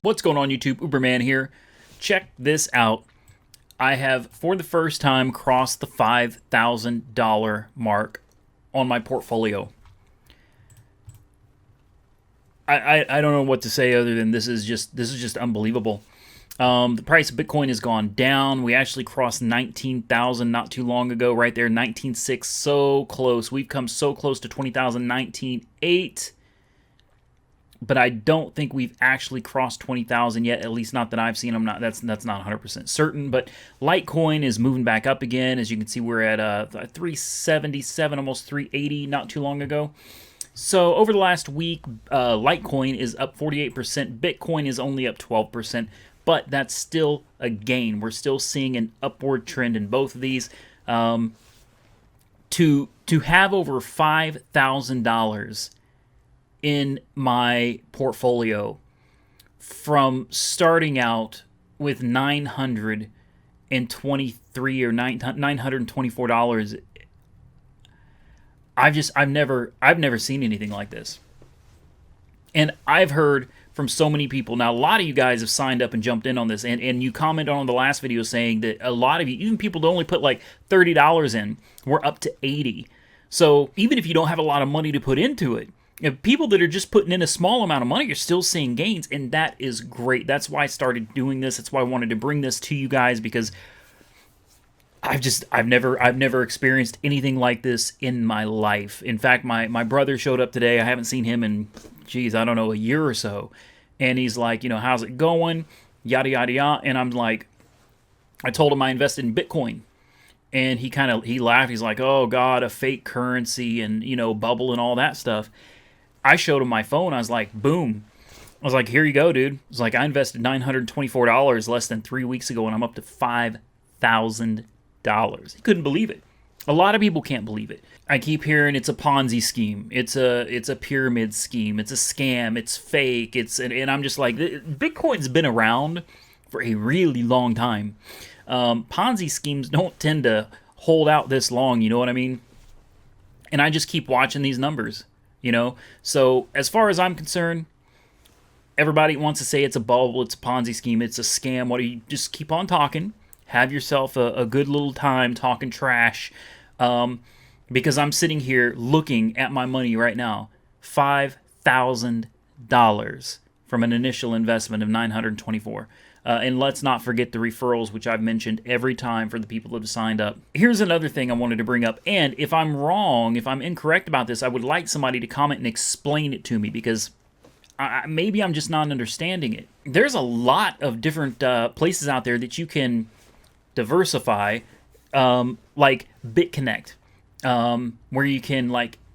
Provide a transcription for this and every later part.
What's going on, YouTube? Uberman here. Check this out. I have, for the first time, crossed the $5,000 mark on my portfolio. I don't know what to say other than this is just unbelievable. The price of Bitcoin has gone down. We actually crossed 19,000 not too long ago, right there, 19.6, so close. We've come so close to 20,000, 19.8. But I don't think we've actually crossed 20,000 yet, at least not that I've seen. That's not 100% certain, but Litecoin is moving back up again. As you can see, we're at 377, almost 380 not too long ago. So over the last week, Litecoin is up 48%, Bitcoin is only up 12%, but that's still a gain. We're still seeing an upward trend in both of these. To have over $5,000 in my portfolio from starting out with $923 or $924, I've never seen anything like this. And I've heard from so many people. Now, a lot of you guys have signed up and jumped in on this, and you commented on the last video saying that a lot of you, even people that only put like $30 in, we're up to 80. So even if you don't have a lot of money to put into it, people that are just putting in a small amount of money, you're still seeing gains, and that is great. That's why I started doing this. That's why I wanted to bring this to you guys, because I've never experienced anything like this in my life. In fact, my brother showed up today. I haven't seen him in, I don't know, a year or so. And he's like, how's it going? Yada, yada, yada. And I'm like, I told him I invested in Bitcoin. And he laughed. He's like, oh, God, a fake currency and, bubble and all that stuff. I showed him my phone. I was like, boom. I was like, here you go, dude. I was like, I invested $924 less than 3 weeks ago, and I'm up to $5,000. He couldn't believe it. A lot of people can't believe it. I keep hearing it's a Ponzi scheme. It's a pyramid scheme. It's a scam. It's fake. And I'm just like, Bitcoin's been around for a really long time. Ponzi schemes don't tend to hold out this long, you know what I mean? And I just keep watching these numbers. So as far as I'm concerned, everybody wants to say it's a bubble, it's a Ponzi scheme, it's a scam. What do you just keep on talking? Have yourself a good little time talking trash, because I'm sitting here looking at my money right now, $5,000 from an initial investment of $924. And let's not forget the referrals, which I've mentioned every time for the people that have signed up. Here's another thing I wanted to bring up. And if I'm wrong, if I'm incorrect about this, I would like somebody to comment and explain it to me, because maybe I'm just not understanding it. There's a lot of different places out there that you can diversify, like BitConnect, where you can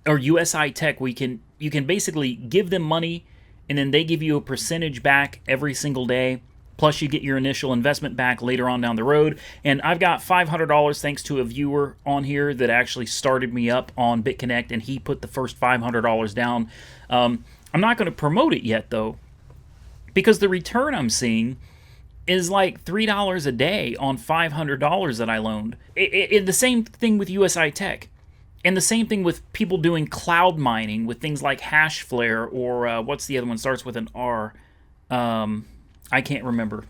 or USI Tech, where you can basically give them money, and then they give you a percentage back every single day. Plus, you get your initial investment back later on down the road. And I've got $500 thanks to a viewer on here that actually started me up on BitConnect, and he put the first $500 down. I'm not going to promote it yet, though, because the return I'm seeing is like $3 a day on $500 that I loaned. The same thing with USI Tech. And the same thing with people doing cloud mining with things like Hashflare, or what's the other one? Starts with an R. I can't remember.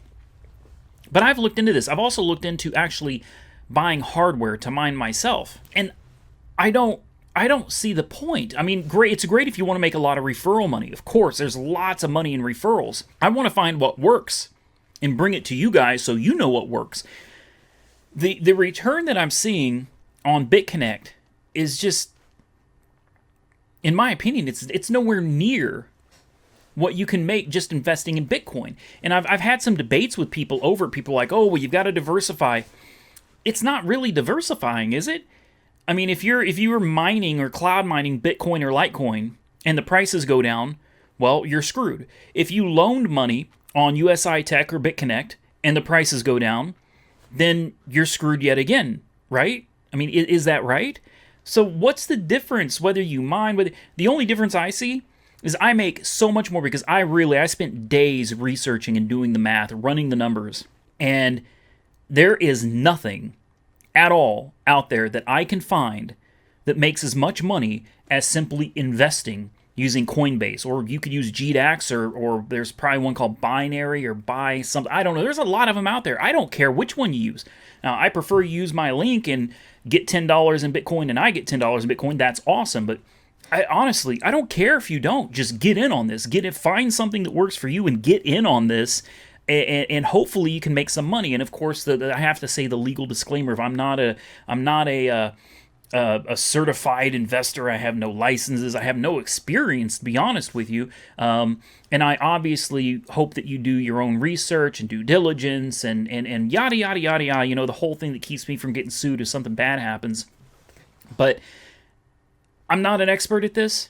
But I've looked into this. I've also looked into actually buying hardware to mine myself. And I don't see the point. I mean, great. It's great if you want to make a lot of referral money. Of course, there's lots of money in referrals. I want to find what works and bring it to you guys so you know what works. The return that I'm seeing on BitConnect is just, in my opinion, it's nowhere near what you can make just investing in Bitcoin. And I've had some debates with people like, oh, well, you've got to diversify. It's not really diversifying, is it? I mean, if you're mining or cloud mining Bitcoin or Litecoin and the prices go down, well, you're screwed. If you loaned money on USI Tech or BitConnect and the prices go down, then you're screwed yet again, right? I mean, is that right? So what's the difference whether you mine? The only difference I see is I make so much more, because I spent days researching and doing the math, running the numbers, and there is nothing at all out there that I can find that makes as much money as simply investing using Coinbase, or you could use GDAX, or there's probably one called Binary or Buy something. I don't know. There's a lot of them out there. I don't care which one you use. Now, I prefer you use my link and get $10 in Bitcoin and I get $10 in Bitcoin. That's awesome. But honestly, I don't care if you don't. Just get in on this. Find something that works for you and get in on this. And hopefully you can make some money. And of course, I have to say the legal disclaimer: if I'm not a certified investor, I have no licenses, I have no experience, to be honest with you. And I obviously hope that you do your own research and due diligence and yada yada yada yada. You know, the whole thing that keeps me from getting sued if something bad happens. But I'm not an expert at this.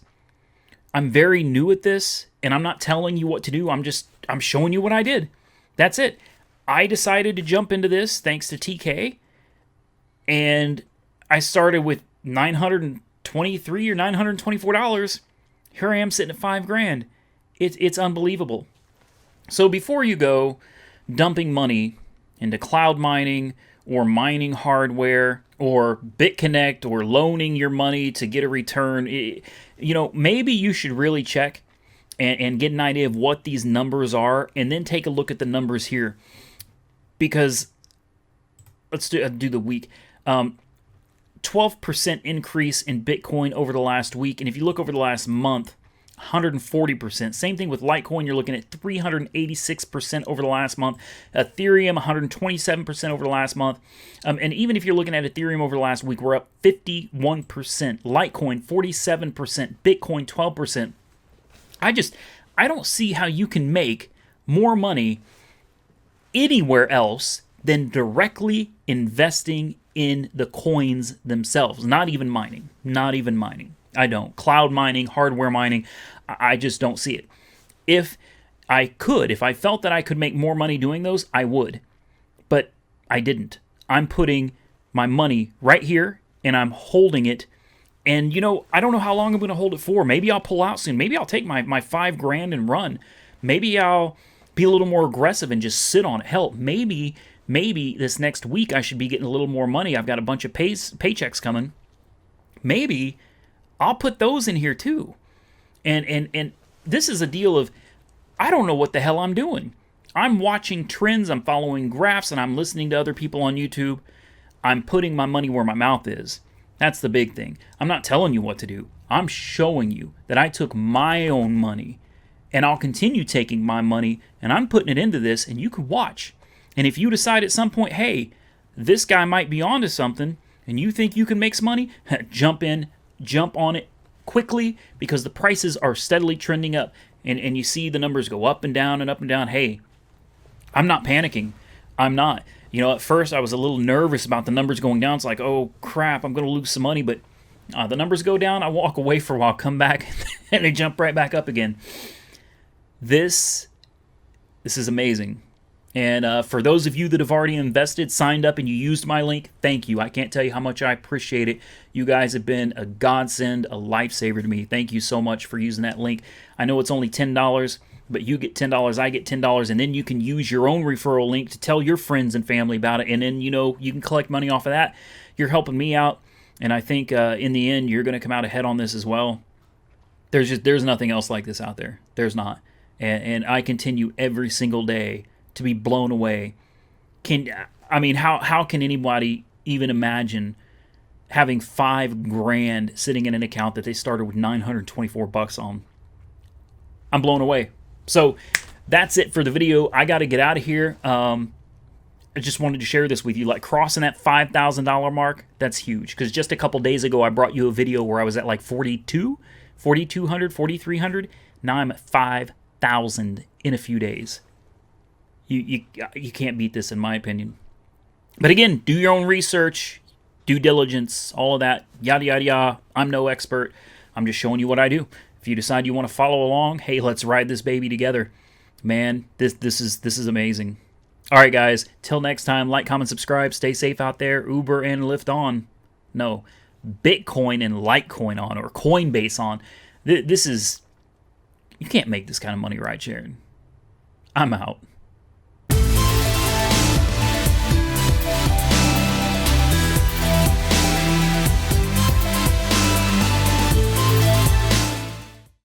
I'm very new at this, and I'm not telling you what to do. I'm showing you what I did. That's it. I decided to jump into this thanks to TK, and I started with $923 or $924. Here I am sitting at $5,000. It's unbelievable. So before you go dumping money into cloud mining or mining hardware or BitConnect or loaning your money to get a return, maybe you should really check and get an idea of what these numbers are, and then take a look at the numbers here. Because let's do the week. 12% increase in Bitcoin over the last week. And if you look over the last month, 140%. Same thing with Litecoin. You're looking at 386% over the last month. Ethereum, 127% over the last month. And even if you're looking at Ethereum over the last week, we're up 51%. Litecoin, 47%. Bitcoin, 12%. I don't see how you can make more money anywhere else than directly investing in the coins themselves. Not even mining. I don't. Cloud mining, hardware mining, I just don't see it. If I felt that I could make more money doing those, I would. But I didn't. I'm putting my money right here, and I'm holding it. And, I don't know how long I'm going to hold it for. Maybe I'll pull out soon. Maybe I'll take my $5,000 and run. Maybe I'll be a little more aggressive and just sit on it. Hell, maybe this next week I should be getting a little more money. I've got a bunch of paychecks coming. Maybe I'll put those in here too. And this is a deal of, I don't know what the hell I'm doing. I'm watching trends, I'm following graphs, and I'm listening to other people on YouTube. I'm putting my money where my mouth is. That's the big thing. I'm not telling you what to do. I'm showing you that I took my own money, and I'll continue taking my money, and I'm putting it into this, and you can watch. And if you decide at some point, hey, this guy might be onto something, and you think you can make some money, jump on it quickly, because the prices are steadily trending up, and you see the numbers go up and down and up and down. Hey, I'm not panicking. I'm not. At first I was a little nervous about the numbers going down. It's like, oh crap, I'm going to lose some money. But the numbers go down, I walk away for a while, come back, and they jump right back up again. This is amazing. And for those of you that have already invested, signed up, and you used my link, thank you. I can't tell you how much I appreciate it. You guys have been a godsend, a lifesaver to me. Thank you so much for using that link. I know it's only $10, but you get $10, I get $10, and then you can use your own referral link to tell your friends and family about it, and then, you can collect money off of that. You're helping me out, and I think in the end, you're going to come out ahead on this as well. There's nothing else like this out there. There's not. And I continue every single day to be blown away. How can anybody even imagine having $5,000 sitting in an account that they started with $924 on? I'm blown away. So that's it for the video. I got to get out of here. I just wanted to share this with you. Like, crossing that $5,000 mark, that's huge. Because just a couple days ago, I brought you a video where I was at like 4,200, 4,300. Now I'm at 5,000 in a few days. You can't beat this, in my opinion. But again, do your own research, due diligence, all of that, yada, yada, yada. I'm no expert. I'm just showing you what I do. If you decide you want to follow along, hey, let's ride this baby together. Man, this is amazing. All right, guys, till next time, like, comment, subscribe. Stay safe out there. Uber and Lyft on. No, Bitcoin and Litecoin on, or Coinbase on. You can't make this kind of money right, Sharon. I'm out.